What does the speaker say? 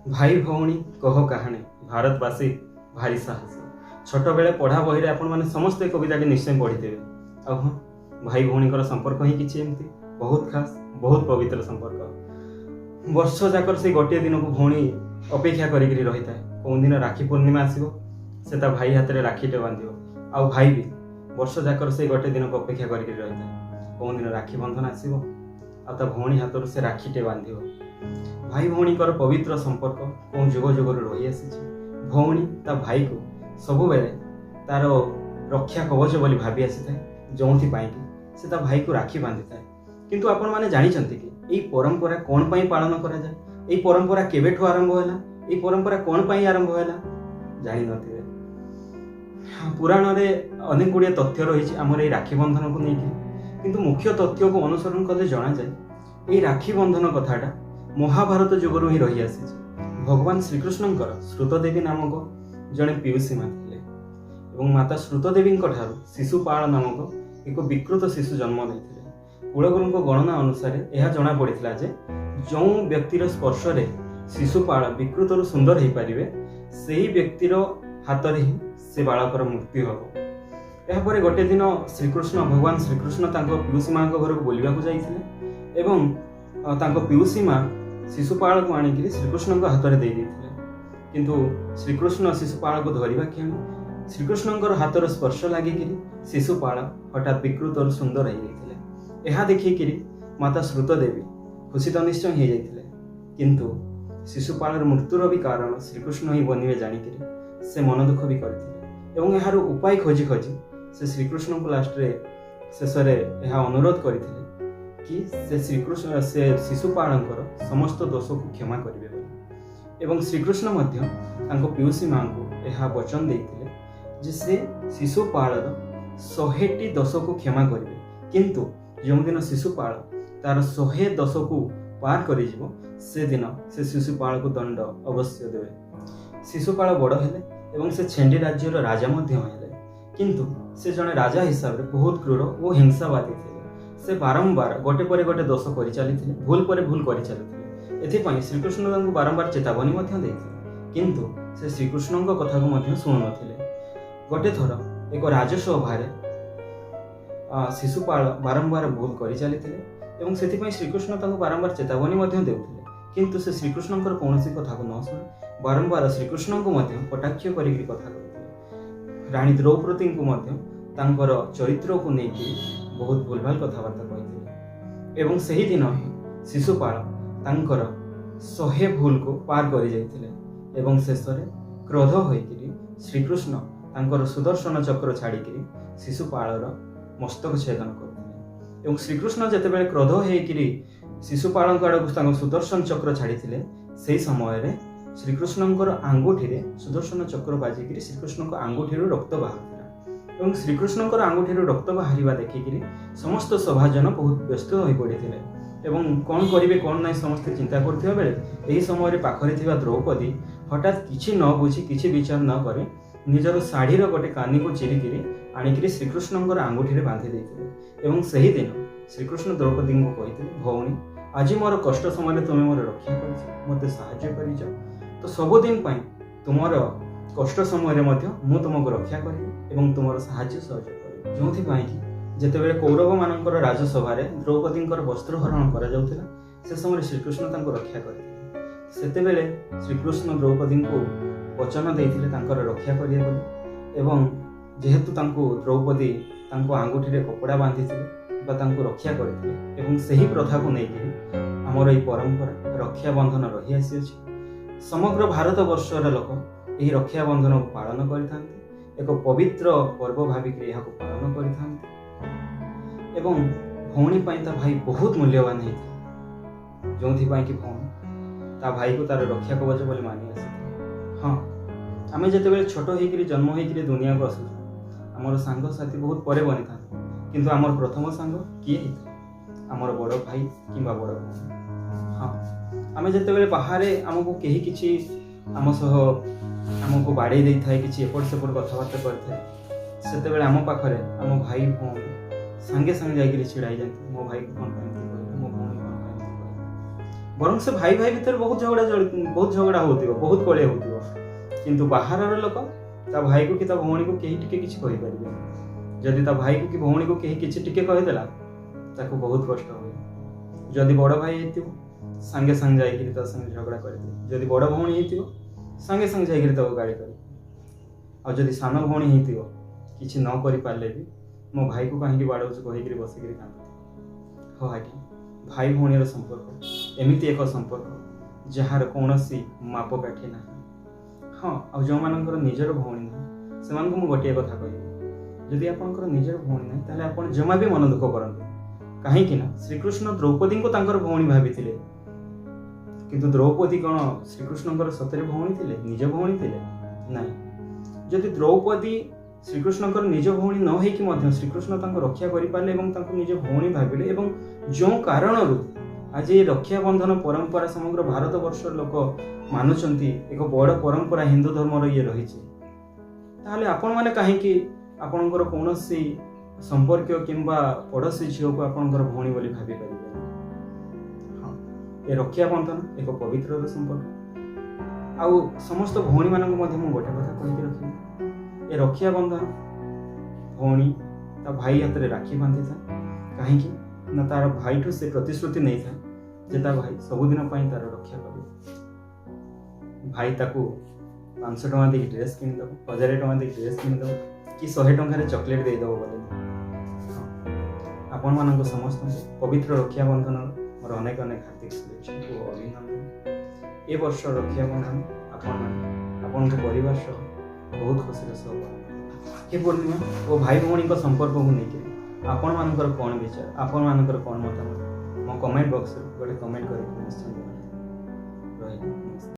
भाई भौणी कह कहानी भारतवासी भारी साहस छोट बेले पढ़ा बही आपण समस्ते कविता निश्चय पढ़ी आ हाँ भाई भौणी संपर्क ही किसी एमती बहुत खास बहुत पवित्र संपर्क वर्ष जाकर से गोटे दिन को भौणी अपेक्षा करी रही था कौन दिन राखी पूर्णिमा आसो से भाई हाथ में राखीटे बांध आ भाई भी वर्ष जाकर से गोटे दिन को अपेक्षा करी रही था कौन दिन राखी बंधन आसो आ भौणी हाथ से राखीटे बांध भाई भौणी पवित्र संपर्क कौन जुग जुग रही आसी भौणी ता भाई को सब बेले तार रक्षा कवच बोली भाभी आसी था जो से ता भाई को राखी बांधि था किंतु आपण माने जानिछंती कि एई परंपरा कोन पई पालन करा जाय एई परंपरा केबेठु आरंभ होला एई परंपरा कोन पई आरंभ होला जानि नथिबे पुराण रे अनेक गुड़िया तथ्य रही आमर एई राखी बंधन को लेकिन किंतु मुख्य तथ्य को अनुसरण कले जना जाए एई राखी बंधन कथाटा महाभारत जुगरु ही रही आसी भगवान श्रीकृष्णंकर श्रुतदेवी नामक जड़े पीयूषी माँ थे माता श्रुतदेवी शिशुपाल नामक एक विकृत शिशु जन्म नहीं कुलगुरु गणना अनुसार यह जना पड़ा जे जो व्यक्तिर स्पर्श रे शिशुपाल विकृत सुंदर हो पारे से ही व्यक्तिर हाथ में ही से बालकर मृत्यु हम यापर गोटे दिन श्रीकृष्ण भगवान श्रीकृष्ण पीयूषी माँ घर को बुलवा जाते पीयूषी माँ शिशुपाल को आणिक श्रीकृष्ण हाथ में दे किंतु श्रीकृष्ण शिशुपाल को धरवा क्षण श्रीकृष्ण हाथर स्पर्श लगिक शिशुपाल हठात विकृत और सुंदर हो यह देखिक माता श्रुतदेवी खुशी तो निश्चय हो जाते किंतु शिशुपाल मृत्युर भी कारण श्रीकृष्ण ही बनवे जाणिक से मन दुख भी करते यार उपाय खोजी खोजी से श्रीकृष्ण को लास्ट शेष में अनुरोध करते कि से श्रीकृष्ण से शिशुपाल समस्त दोष को क्षमा करेंगे एवं श्रीकृष्ण पीयूषी माँ को यह वचन देते जे से शिशुपाल 100टी दोष को क्षमा करेंगे किंतु जो दिन शिशुपाल तार 100 दोष को पार कर से दिन से शिशुपाल को दंड अवश्य देवे शिशुपाल बड़ हेले से छेंडी राज्यर राजा किंतु से जड़े राजा हिसाब से बहुत क्रूर और हिंसावादी थे से बारंबार गोटे पर गोटे दोष कर चली भूल पर भूल कर चलते एथिपाई श्रीकृष्ण को बारंबार चेतावनी देते किंतु से श्रीकृष्ण कथा को शुणु नथिले गोटे थर एक राजसभा शिशुपाल बारंबार भूल कर चली से श्रीकृष्ण बारंबार चेतावनी देते किंतु से श्रीकृष्ण कौन कथा को न शुणी बारंबार श्रीकृष्ण को कटाक्ष कर कथा करते राणी द्रौपदी को चरित्र को लेकिन बहुत भूलभाल कथबार्ता कहते से ही दिन ही शिशुपाल 100 भूल को पार कर जाते शेष में क्रोध होकर श्रीकृष्ण सुदर्शन चक्र छाड़ी शिशुपाल मस्तक छेदन करते श्रीकृष्ण जिते क्रोध होकर शिशुपाल आड़ सुदर्शन चक्र छाड़ी से समय श्रीकृष्ण आंगुठी सुदर्शन चक्र बाजिक श्रीकृष्ण आंगुठी रक्त बाहर श्रीकृष्ण आंगुठी रक्त बाहर देखिक समस्त सभाजन बहुत व्यस्त हो पड़ते कौन करेंगे कौन ना समस्ते चिंता करते बेले समय पाखरे द्रौपदी हठात किसी न बुझी किसी विचार न करे निजर शाढ़ीर गोटे कानी को चिरिक आणिक श्रीकृष्ण आंगुठी बांधि देते से ही दिन श्रीकृष्ण द्रौपदी को कहते भौणी आज मोर कष्ट समय तुम्हें मोर रक्षा कर मत साहाय्य कर तो सबुदिन तुमर कष्ट समय मु तुमको रक्षा करी तुम साहाय्य सहयोग कर जो जिते कौरव मान राजसभा द्रौपदी वस्त्रहरण कर समय श्रीकृष्ण रक्षा करते श्रीकृष्ण द्रौपदी को वचन देते रक्षा करें जेहेतु द्रौपदी आंगुठी कपड़ा बांधि रक्षा करते से ही प्रथा को लेकिन आमर ये परंपरा रक्षा बंधन रही आसी समग्र भारत वर्षर लोक यही रक्षा बंधन को पालन करते एक पवित्र पर्व भाविक पालन करते भौणी भाई बहुत मूल्यवान होता जो कि भौणी ता भाई को तार रक्षा कवच बोली मानि आसी हाँ आम जिते छोट हो जन्म हो दुनिया को आसू आमर सांग साथी बहुत पर बनी था किंतु आमर प्रथम सांग किए आमर बड़ भाई कि बड़ भौणी हाँ आम जिते बाहर आमको कहीं किसी आम सह आमको बाड़े दे था कि एपट सेपट कथबार्ता करते से आम पाखे आम भाई भौणी सांगे सांगे जाकर छिड़ा जाते मो भाई को कौन मो भौणी कौन बरं से भाई भाई भितर बहुत झगड़ा होतिबो, बहुत कले होतिबो, किंतु बाहर लोक ता भाई को कि ता भौणी को केही टिके किछि कहि परिबे। जदि ता भाई को कि भौणी को केही किछि टिके कहि देला ताको बहुत कष्ट होय। जदि बड़ भाई हेतिबो संगे संग जाई कि ता संग झगड़ा करबे, जदि बड़ भौणी हेतिबो संगे संग जाई कि ता गाड़ी करबे। आ जदि सान भौणी हेतिबो किछि न करि पाले भी मो भाई को काहे कि बाडौछ कहि कि बसि कि कांदे। हो आज्ञा, भाई भौणी संपर्क एमिति एक संपर्क जहार कौनसी मापकाठी ना। हाँ, आ जो मानकर निजर भौणी ना से मानक मु गोटे कथा कहबी, जदि आपनकर निजर भौणी ना ताले आपन जमा भी मन दुख करंते। काहे कि ना श्रीकृष्ण द्रौपदी को तांकर भौणी भाबिथिले, किंतु द्रौपदी कोन श्रीकृष्णकर सतरे भौणी थिले, निज भौणी थिले नाही। जदि द्रौपदी श्रीकृष्णकर निज भौणी न होई कि मध्य श्रीकृष्ण तांको रक्षा करि पाले एवं तांको निज भौणी भाबिले, एवं जो कारणरू आज ये रक्षा बंधन परंपरा समग्र भारत वर्ष लोक मानुचंती, एक बड़ परंपरा हिंदू धर्म ये रही। ताहले आपण माने काहे कि आपणकर कोनोसी संपर्क किंबा पड़ोसी झील को आपणकर भौणी बोली भाबी परिबे। हाँ, ये रक्षा बंधन एक पवित्र संपर्क। आउ समस्त भौणी मानक मध्य मु गोटे कथा कहि रखी, ये रक्षा बंधन भौणी ता भाई हाथ रे राखी बांधि था। काहे कि ना तार भाई ठू से प्रतिश्रुति नहीं था जे ता भाई सबुदिन तार रक्षा कर। भाई ताकू 500 टଙ୍କା दे ड्रेस किन दब, 1000 टଙ୍କା दे ड्रेस किन दब कि 100 टଙ୍କା रे चॉकलेट दे दब बोले। आपण मानक समस्त पवित्र रक्षा बंधन मोर अनेक अनेक हार्दिक शुभेच्छा और अभिनंदन। ए वर्ष रक्षा बंधन आपण परिवार सह बहुत खुशी सह हे पूर्णिमा और भाई भौणी संपर्क को लेकर आपण मानकर कौन विचार, आपण मानकर कौन मतामत मो कमेंट बॉक्स रे गोटे कमेंट करके निश्चित रही।